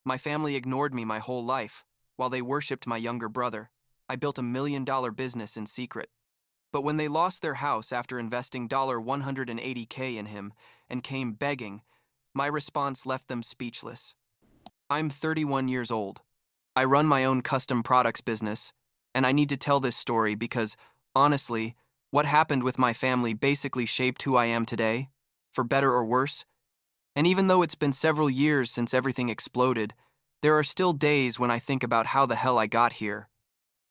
My family ignored me my whole life, while they worshipped my younger brother. I built $1 million business in secret. But when they lost their house after investing $180K in him and came begging, my response left them speechless. I'm 31 years old. I run my own custom products business, and I need to tell this story because, honestly, what happened with my family basically shaped who I am today, for better or worse. And even though it's been several years since everything exploded, there are still days when I think about how the hell I got here.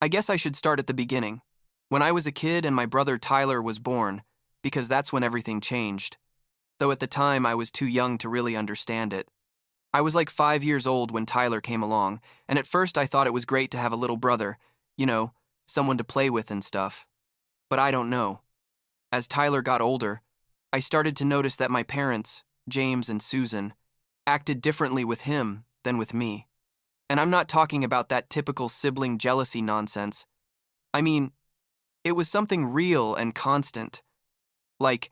I guess I should start at the beginning, when I was a kid and my brother Tyler was born, because that's when everything changed. Though at the time I was too young to really understand it. I was like 5 years old when Tyler came along, and at first I thought it was great to have a little brother, someone to play with and stuff. But I don't know. As Tyler got older, I started to notice that my parents, James and Susan, acted differently with him than with me. And I'm not talking about that typical sibling jealousy nonsense. I mean, it was something real and constant. Like,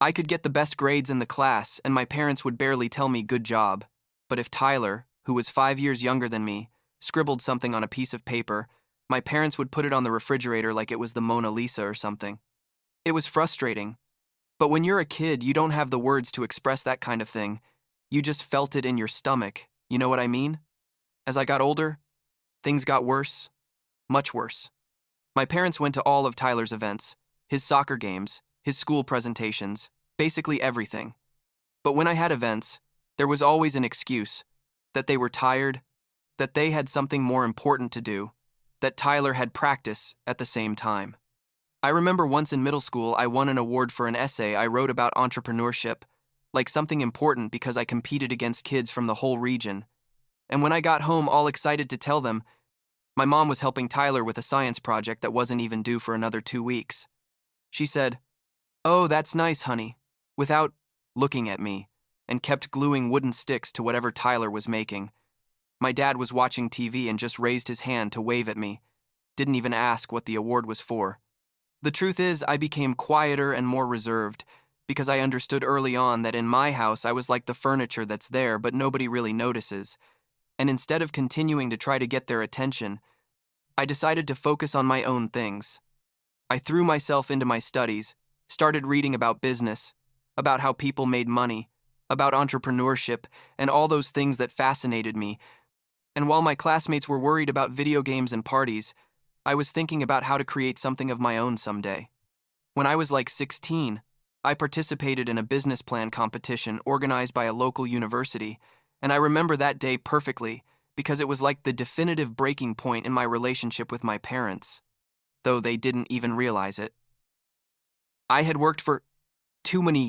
I could get the best grades in the class and my parents would barely tell me good job. But if Tyler, who was 5 years younger than me, scribbled something on a piece of paper, my parents would put it on the refrigerator like it was the Mona Lisa or something. It was frustrating. But when you're a kid, you don't have the words to express that kind of thing. You just felt it in your stomach. You know what I mean? As I got older, things got worse. Much worse. My parents went to all of Tyler's events, his soccer games, his school presentations, basically everything. But when I had events, there was always an excuse, that they were tired, that they had something more important to do, that Tyler had practice at the same time. I remember once in middle school I won an award for an essay I wrote about entrepreneurship, like something important because I competed against kids from the whole region. And when I got home all excited to tell them, my mom was helping Tyler with a science project that wasn't even due for another 2 weeks. She said, "Oh, that's nice, honey," without looking at me, and kept gluing wooden sticks to whatever Tyler was making. My dad was watching TV and just raised his hand to wave at me, didn't even ask what the award was for. The truth is, I became quieter and more reserved, because I understood early on that in my house I was like the furniture that's there but nobody really notices. And instead of continuing to try to get their attention, I decided to focus on my own things. I threw myself into my studies, started reading about business, about how people made money, about entrepreneurship, and all those things that fascinated me. And while my classmates were worried about video games and parties, I was thinking about how to create something of my own someday. When I was like 16, I participated in a business plan competition organized by a local university, and I remember that day perfectly because it was like the definitive breaking point in my relationship with my parents, though they didn't even realize it. I had worked for too many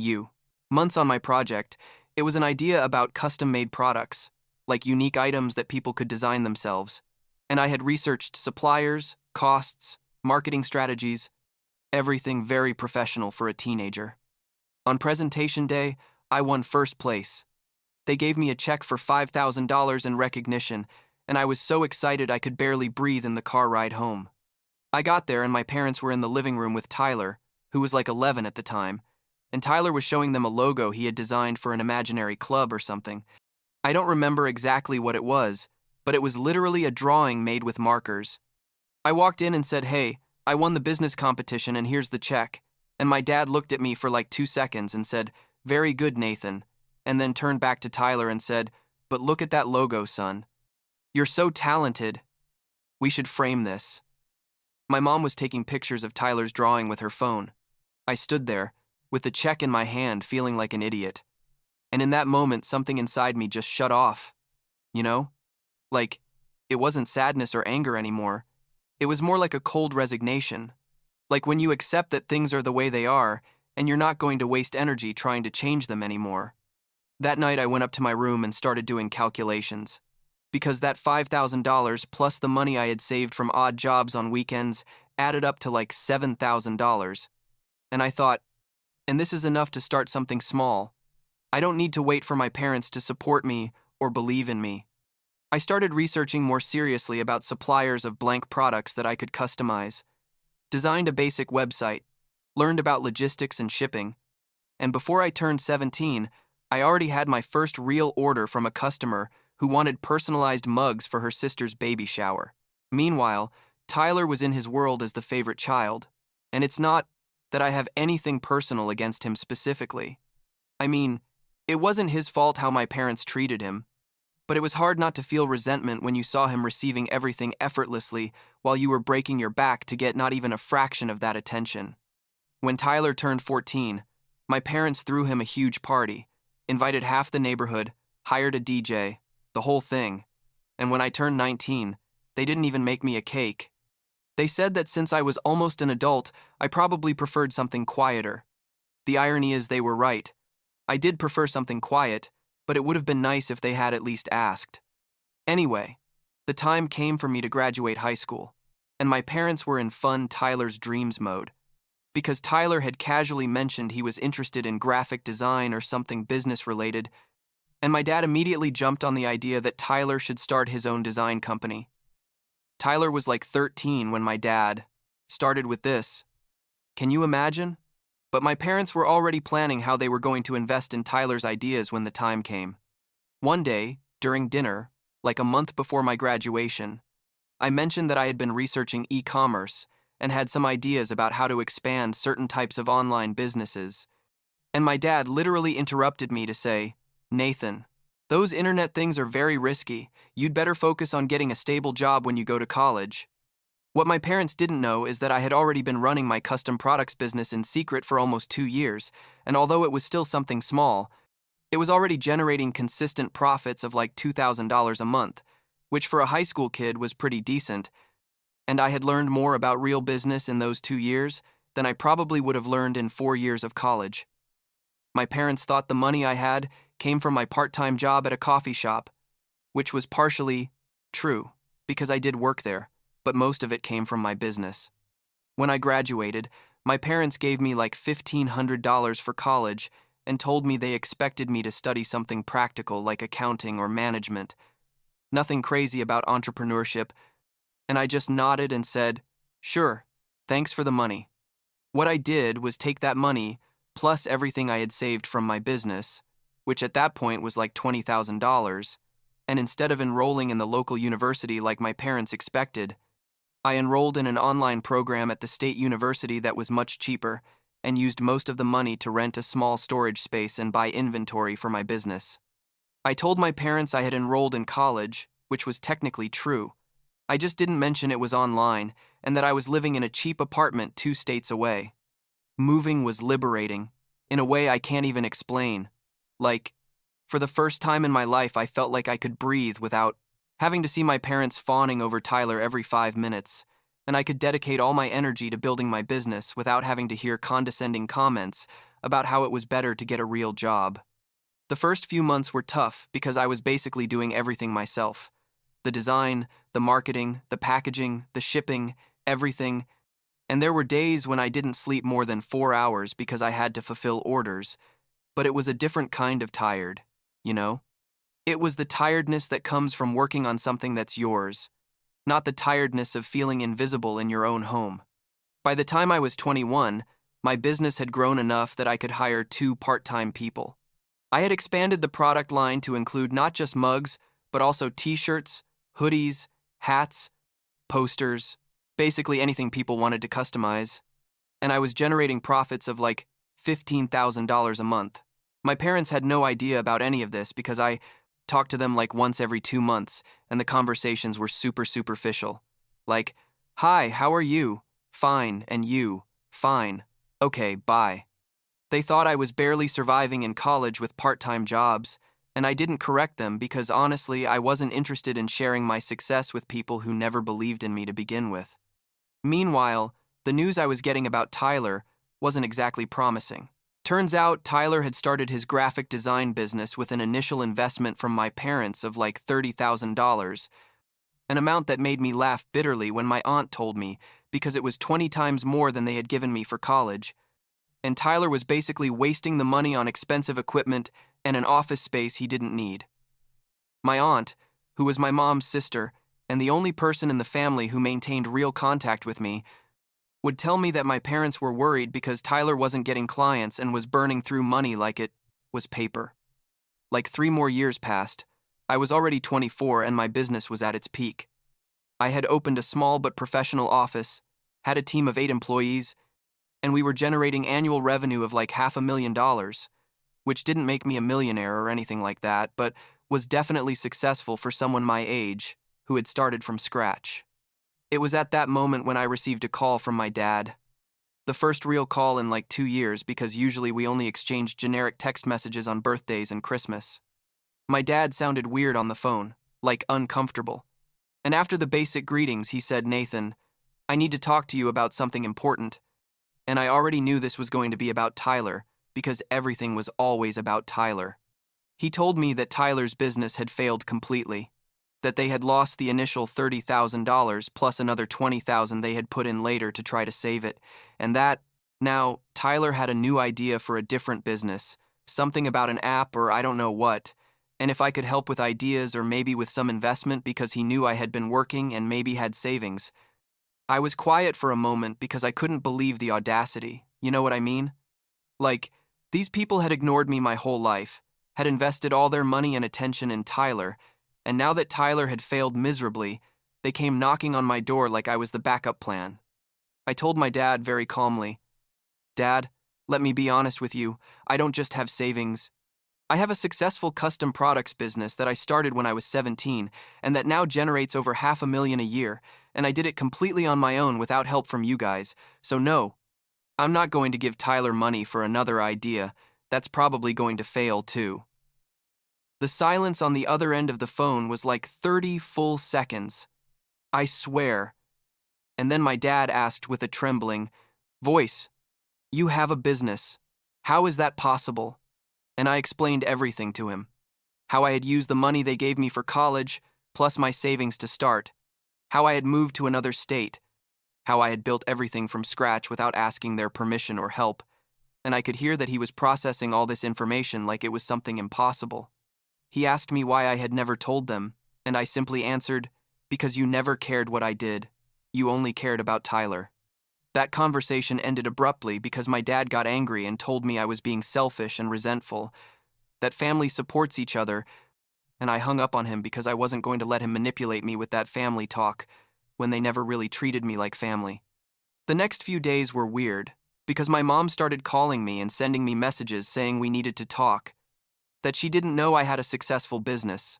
months on my project. It was an idea about custom-made products, like unique items that people could design themselves, and I had researched suppliers, costs, marketing strategies, everything very professional for a teenager. On presentation day, I won first place. They gave me a check for $5,000 in recognition, and I was so excited I could barely breathe in the car ride home. I got there and my parents were in the living room with Tyler, who was like 11 at the time, and Tyler was showing them a logo he had designed for an imaginary club or something. I don't remember exactly what it was, but it was literally a drawing made with markers. I walked in and said, "Hey, I won the business competition and here's the check." And my dad looked at me for like 2 seconds and said, "Very good, Nathan," and then turned back to Tyler and said, "But look at that logo, son. You're so talented. We should frame this." My mom was taking pictures of Tyler's drawing with her phone. I stood there, with the check in my hand, feeling like an idiot. And in that moment, something inside me just shut off. You know? Like, it wasn't sadness or anger anymore. It was more like a cold resignation. Like when you accept that things are the way they are, and you're not going to waste energy trying to change them anymore. That night I went up to my room and started doing calculations. Because that $5,000 plus the money I had saved from odd jobs on weekends added up to like $7,000. And I thought, and this is enough to start something small. I don't need to wait for my parents to support me or believe in me. I started researching more seriously about suppliers of blank products that I could customize, designed a basic website, learned about logistics and shipping, and before I turned 17, I already had my first real order from a customer who wanted personalized mugs for her sister's baby shower. Meanwhile, Tyler was in his world as the favorite child, and it's not that I have anything personal against him specifically. I mean, it wasn't his fault how my parents treated him, but it was hard not to feel resentment when you saw him receiving everything effortlessly while you were breaking your back to get not even a fraction of that attention. When Tyler turned 14, my parents threw him a huge party, invited half the neighborhood, hired a DJ, the whole thing. And when I turned 19, they didn't even make me a cake. They said that since I was almost an adult, I probably preferred something quieter. The irony is they were right. I did prefer something quiet, but it would have been nice if they had at least asked. Anyway, the time came for me to graduate high school, and my parents were in fun Tyler's dreams mode. Because Tyler had casually mentioned he was interested in graphic design or something business-related, and my dad immediately jumped on the idea that Tyler should start his own design company. Tyler was like 13 when my dad started with this. Can you imagine? But my parents were already planning how they were going to invest in Tyler's ideas when the time came. One day, during dinner, like a month before my graduation, I mentioned that I had been researching e-commerce and had some ideas about how to expand certain types of online businesses. And my dad literally interrupted me to say, "Nathan, those internet things are very risky. You'd better focus on getting a stable job when you go to college." What my parents didn't know is that I had already been running my custom products business in secret for almost 2 years, and although it was still something small, it was already generating consistent profits of like $2,000 a month, which for a high school kid was pretty decent, and I had learned more about real business in those 2 years than I probably would have learned in 4 years of college. My parents thought the money I had came from my part-time job at a coffee shop, which was partially true, because I did work there, but most of it came from my business. When I graduated, my parents gave me like $1,500 for college and told me they expected me to study something practical like accounting or management. Nothing crazy about entrepreneurship, and I just nodded and said, "Sure, thanks for the money." What I did was take that money, plus everything I had saved from my business, which at that point was like $20,000, and instead of enrolling in the local university like my parents expected, I enrolled in an online program at the state university that was much cheaper and used most of the money to rent a small storage space and buy inventory for my business. I told my parents I had enrolled in college, which was technically true. I just didn't mention it was online and that I was living in a cheap apartment 2 states away. Moving was liberating, in a way I can't even explain. Like, for the first time in my life, I felt like I could breathe without having to see my parents fawning over Tyler every 5 minutes, and I could dedicate all my energy to building my business without having to hear condescending comments about how it was better to get a real job. The first few months were tough because I was basically doing everything myself. The design, the marketing, the packaging, the shipping, everything. And there were days when I didn't sleep more than 4 hours because I had to fulfill orders, but it was a different kind of tired, you know? It was the tiredness that comes from working on something that's yours, not the tiredness of feeling invisible in your own home. By the time I was 21, my business had grown enough that I could hire 2 part-time people. I had expanded the product line to include not just mugs, but also t-shirts, hoodies, hats, posters, basically anything people wanted to customize. And I was generating profits of like $15,000 a month. My parents had no idea about any of this because I talked to them like once every 2 months, and the conversations were super superficial. Like, "Hi, how are you?" "Fine, and you?" "Fine." "Okay, bye." They thought I was barely surviving in college with part-time jobs, and I didn't correct them because honestly, I wasn't interested in sharing my success with people who never believed in me to begin with. Meanwhile, the news I was getting about Tyler wasn't exactly promising. Turns out Tyler had started his graphic design business with an initial investment from my parents of like $30,000, an amount that made me laugh bitterly when my aunt told me because it was 20 times more than they had given me for college, and Tyler was basically wasting the money on expensive equipment and an office space he didn't need. My aunt, who was my mom's sister and the only person in the family who maintained real contact with me, would tell me that my parents were worried because Tyler wasn't getting clients and was burning through money like it was paper. Like 3 more years passed, I was already 24 and my business was at its peak. I had opened a small but professional office, had a team of 8 employees, and we were generating annual revenue of like $500,000, which didn't make me a millionaire or anything like that, but was definitely successful for someone my age who had started from scratch. It was at that moment when I received a call from my dad. The first real call in like 2 years, because usually we only exchanged generic text messages on birthdays and Christmas. My dad sounded weird on the phone, like uncomfortable. And after the basic greetings, he said, "Nathan, I need to talk to you about something important." And I already knew this was going to be about Tyler, because everything was always about Tyler. He told me that Tyler's business had failed completely, that they had lost the initial $30,000 plus another $20,000 they had put in later to try to save it, and that, now, Tyler had a new idea for a different business, something about an app or I don't know what, and if I could help with ideas or maybe with some investment because he knew I had been working and maybe had savings. I was quiet for a moment because I couldn't believe the audacity, you know what I mean? Like, these people had ignored me my whole life, had invested all their money and attention in Tyler, and now that Tyler had failed miserably, they came knocking on my door like I was the backup plan. I told my dad very calmly, "Dad, let me be honest with you, I don't just have savings. I have a successful custom products business that I started when I was 17 and that now generates over $500,000 a year, and I did it completely on my own without help from you guys, so no, I'm not going to give Tyler money for another idea that's probably going to fail too." The silence on the other end of the phone was like 30 full seconds. I swear. And then my dad asked with a trembling voice, "You have a business. How is that possible?" And I explained everything to him. How I had used the money they gave me for college, plus my savings to start. How I had moved to another state. How I had built everything from scratch without asking their permission or help. And I could hear that he was processing all this information like it was something impossible. He asked me why I had never told them, and I simply answered, "Because you never cared what I did. You only cared about Tyler." That conversation ended abruptly because my dad got angry and told me I was being selfish and resentful, that family supports each other, and I hung up on him because I wasn't going to let him manipulate me with that family talk when they never really treated me like family. The next few days were weird because my mom started calling me and sending me messages saying we needed to talk, that she didn't know I had a successful business,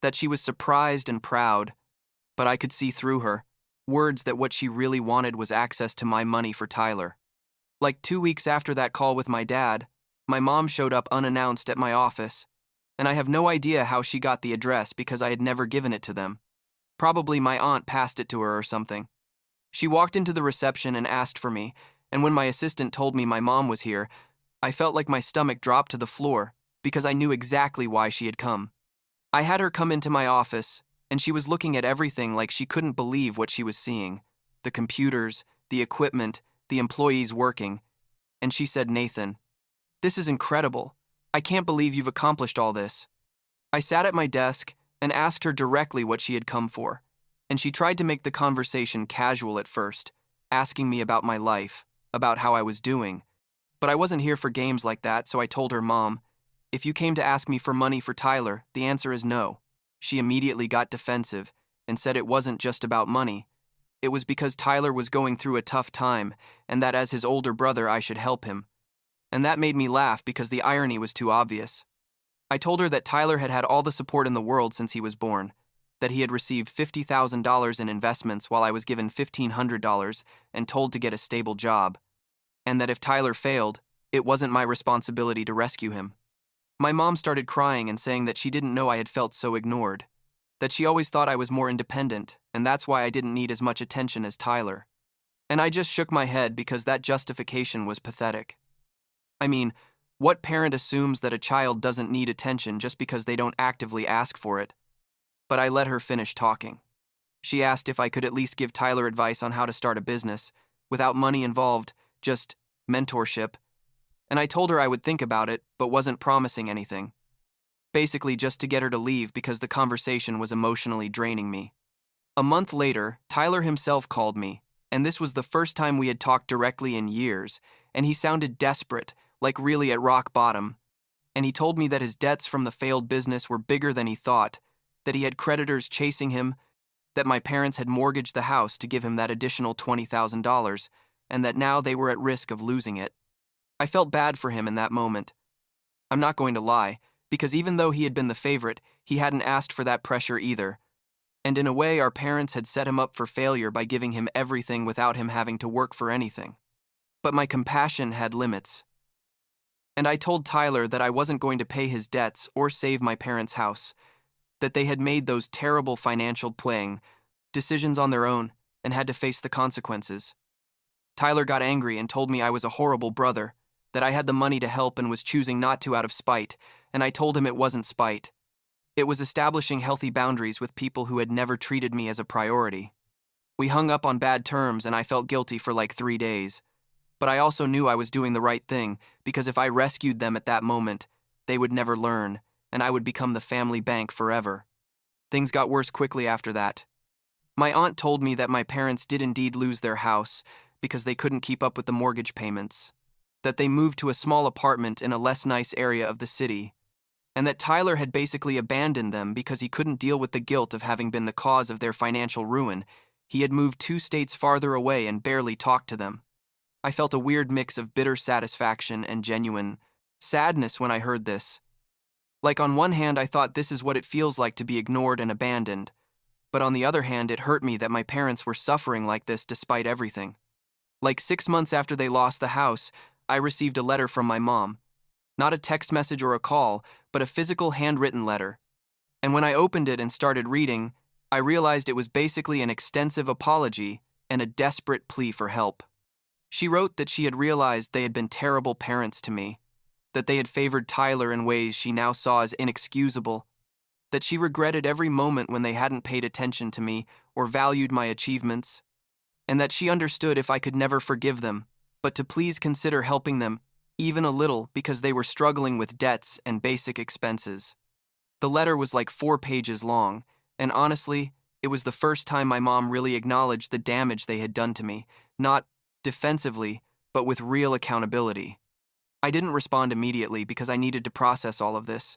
that she was surprised and proud, but I could see through her, words that what she really wanted was access to my money for Tyler. Like 2 weeks after that call with my dad, my mom showed up unannounced at my office, and I have no idea how she got the address because I had never given it to them. Probably my aunt passed it to her or something. She walked into the reception and asked for me, and when my assistant told me my mom was here, I felt like my stomach dropped to the floor because I knew exactly why she had come. I had her come into my office, and she was looking at everything like she couldn't believe what she was seeing. The computers, the equipment, the employees working. And she said, "Nathan, this is incredible. I can't believe you've accomplished all this." I sat at my desk and asked her directly what she had come for, and she tried to make the conversation casual at first, asking me about my life, about how I was doing. But I wasn't here for games like that, so I told her, "Mom, if you came to ask me for money for Tyler, the answer is no." She immediately got defensive and said it wasn't just about money. It was because Tyler was going through a tough time and that as his older brother I should help him. And that made me laugh because the irony was too obvious. I told her that Tyler had had all the support in the world since he was born, that he had received $50,000 in investments while I was given $1,500 and told to get a stable job, and that if Tyler failed, it wasn't my responsibility to rescue him. My mom started crying and saying that she didn't know I had felt so ignored, that she always thought I was more independent, and that's why I didn't need as much attention as Tyler. And I just shook my head because that justification was pathetic. I mean, what parent assumes that a child doesn't need attention just because they don't actively ask for it? But I let her finish talking. She asked if I could at least give Tyler advice on how to start a business, without money involved, just mentorship. And I told her I would think about it, but wasn't promising anything. Basically just to get her to leave because the conversation was emotionally draining me. A month later, Tyler himself called me, and this was the first time we had talked directly in years, and he sounded desperate, like really at rock bottom. and he told me that his debts from the failed business were bigger than he thought, that he had creditors chasing him, that my parents had mortgaged the house to give him that additional $20,000, and that now they were at risk of losing it. I felt bad for him in that moment. I'm not going to lie, because even though he had been the favorite, he hadn't asked for that pressure either. And in a way, our parents had set him up for failure by giving him everything without him having to work for anything. But my compassion had limits. And I told Tyler that I wasn't going to pay his debts or save my parents' house, that they had made those terrible financial decisions on their own and had to face the consequences. Tyler got angry and told me I was a horrible brother, that I had the money to help and was choosing not to out of spite, and I told him it wasn't spite. It was establishing healthy boundaries with people who had never treated me as a priority. We hung up on bad terms and I felt guilty for like 3 days. But I also knew I was doing the right thing, because if I rescued them at that moment, they would never learn, and I would become the family bank forever. Things got worse quickly after that. My aunt told me that my parents did indeed lose their house because they couldn't keep up with the mortgage payments, that they moved to a small apartment in a less nice area of the city, and that Tyler had basically abandoned them because he couldn't deal with the guilt of having been the cause of their financial ruin. He had moved 2 states farther away and barely talked to them. I felt a weird mix of bitter satisfaction and genuine sadness when I heard this. Like, on one hand, I thought this is what it feels like to be ignored and abandoned, but on the other hand, it hurt me that my parents were suffering like this despite everything. Like 6 months after they lost the house, I received a letter from my mom. Not a text message or a call, but a physical handwritten letter. And when I opened it and started reading, I realized it was basically an extensive apology and a desperate plea for help. She wrote that she had realized they had been terrible parents to me, that they had favored Tyler in ways she now saw as inexcusable, that she regretted every moment when they hadn't paid attention to me or valued my achievements, and that she understood if I could never forgive them, but to please consider helping them, even a little, because they were struggling with debts and basic expenses. The letter was like 4 pages long, and honestly, it was the first time my mom really acknowledged the damage they had done to me, not defensively, but with real accountability. I didn't respond immediately because I needed to process all of this.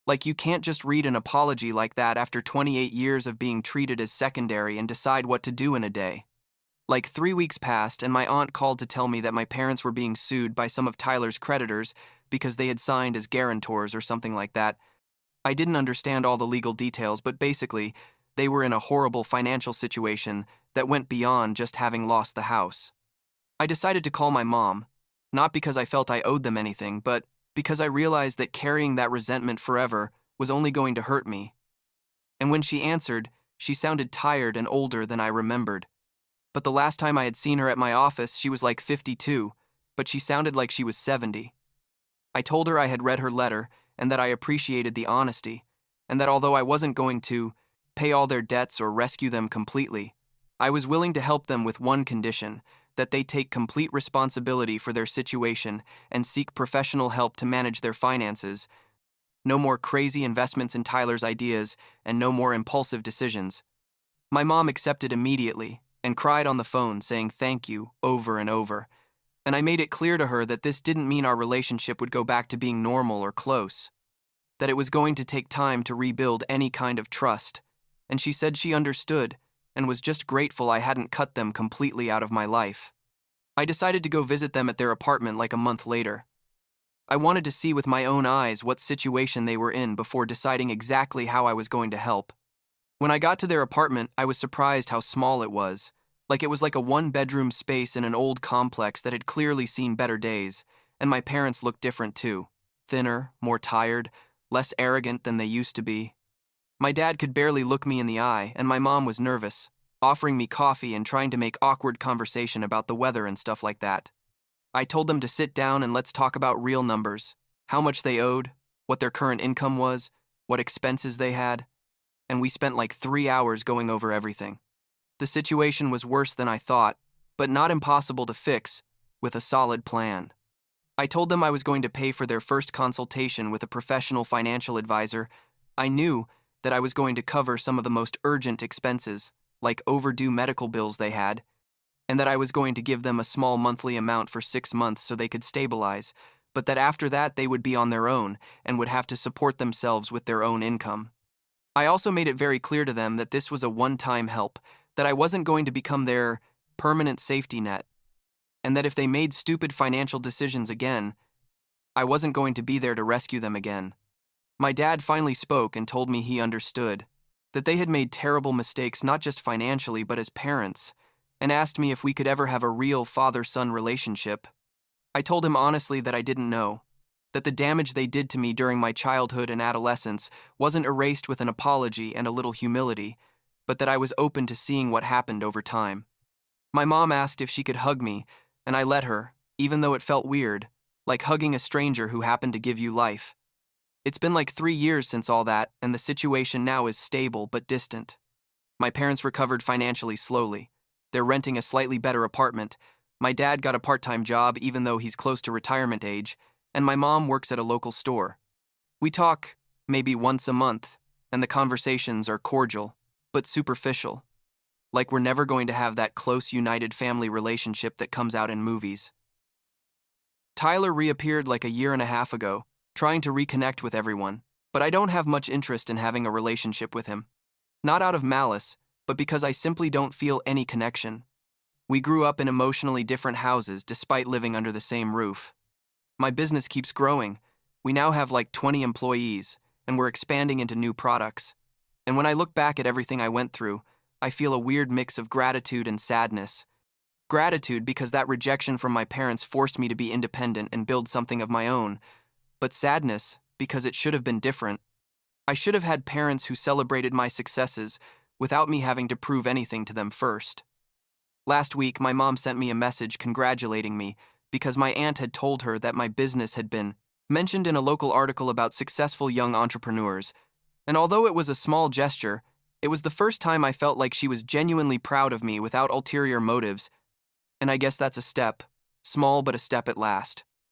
Like, you can't just read an apology like that after 28 years of being treated as secondary and decide what to do in a day. Like, 3 weeks passed and my aunt called to tell me that my parents were being sued by some of Tyler's creditors because they had signed as guarantors or something like that. I didn't understand all the legal details, but basically, they were in a horrible financial situation that went beyond just having lost the house. I decided to call my mom, not because I felt I owed them anything, but because I realized that carrying that resentment forever was only going to hurt me. And when she answered, she sounded tired and older than I remembered. But the last time I had seen her at my office, she was like 52, but she sounded like she was 70. I told her I had read her letter and that I appreciated the honesty, and that although I wasn't going to pay all their debts or rescue them completely, I was willing to help them with one condition: that they take complete responsibility for their situation and seek professional help to manage their finances. No more crazy investments in Tyler's ideas, and no more impulsive decisions. My mom accepted immediately and cried on the phone saying thank you over and over, and I made it clear to her that this didn't mean our relationship would go back to being normal or close, that it was going to take time to rebuild any kind of trust, and she said she understood and was just grateful I hadn't cut them completely out of my life. I decided to go visit them at their apartment like a month later. I wanted to see with my own eyes what situation they were in before deciding exactly how I was going to help. When I got to their apartment, I was surprised how small it was. Like, it was like a 1-bedroom space in an old complex that had clearly seen better days, and my parents looked different too. Thinner, more tired, less arrogant than they used to be. My dad could barely look me in the eye, and my mom was nervous, offering me coffee and trying to make awkward conversation about the weather and stuff like that. I told them to sit down and let's talk about real numbers, how much they owed, what their current income was, what expenses they had, and we spent like 3 hours going over everything. The situation was worse than I thought, but not impossible to fix, with a solid plan. I told them I was going to pay for their first consultation with a professional financial advisor. I knew that I was going to cover some of the most urgent expenses, like overdue medical bills they had, and that I was going to give them a small monthly amount for 6 months so they could stabilize, but that after that they would be on their own and would have to support themselves with their own income. I also made it very clear to them that this was a one-time help, that I wasn't going to become their permanent safety net, and that if they made stupid financial decisions again, I wasn't going to be there to rescue them again. My dad finally spoke and told me he understood, that they had made terrible mistakes not just financially but as parents, and asked me if we could ever have a real father-son relationship. I told him honestly that I didn't know, that the damage they did to me during my childhood and adolescence wasn't erased with an apology and a little humility, but that I was open to seeing what happened over time. My mom asked if she could hug me, and I let her, even though it felt weird, like hugging a stranger who happened to give you life. It's been like 3 years since all that, and the situation now is stable but distant. My parents recovered financially slowly. They're renting a slightly better apartment. My dad got a part-time job even though he's close to retirement age, and my mom works at a local store. We talk maybe once a month, and the conversations are cordial, but superficial. Like we're never going to have that close, united family relationship that comes out in movies. Tyler reappeared like a year and a half ago, trying to reconnect with everyone, but I don't have much interest in having a relationship with him. Not out of malice, but because I simply don't feel any connection. We grew up in emotionally different houses despite living under the same roof. My business keeps growing. We now have like 20 employees, and we're expanding into new products. And when I look back at everything I went through, I feel a weird mix of gratitude and sadness. Gratitude because that rejection from my parents forced me to be independent and build something of my own, but sadness because it should have been different. I should have had parents who celebrated my successes without me having to prove anything to them first. Last week, my mom sent me a message congratulating me because my aunt had told her that my business had been mentioned in a local article about successful young entrepreneurs, and although it was a small gesture, it was the first time I felt like she was genuinely proud of me without ulterior motives, and I guess that's a step, small but a step at last.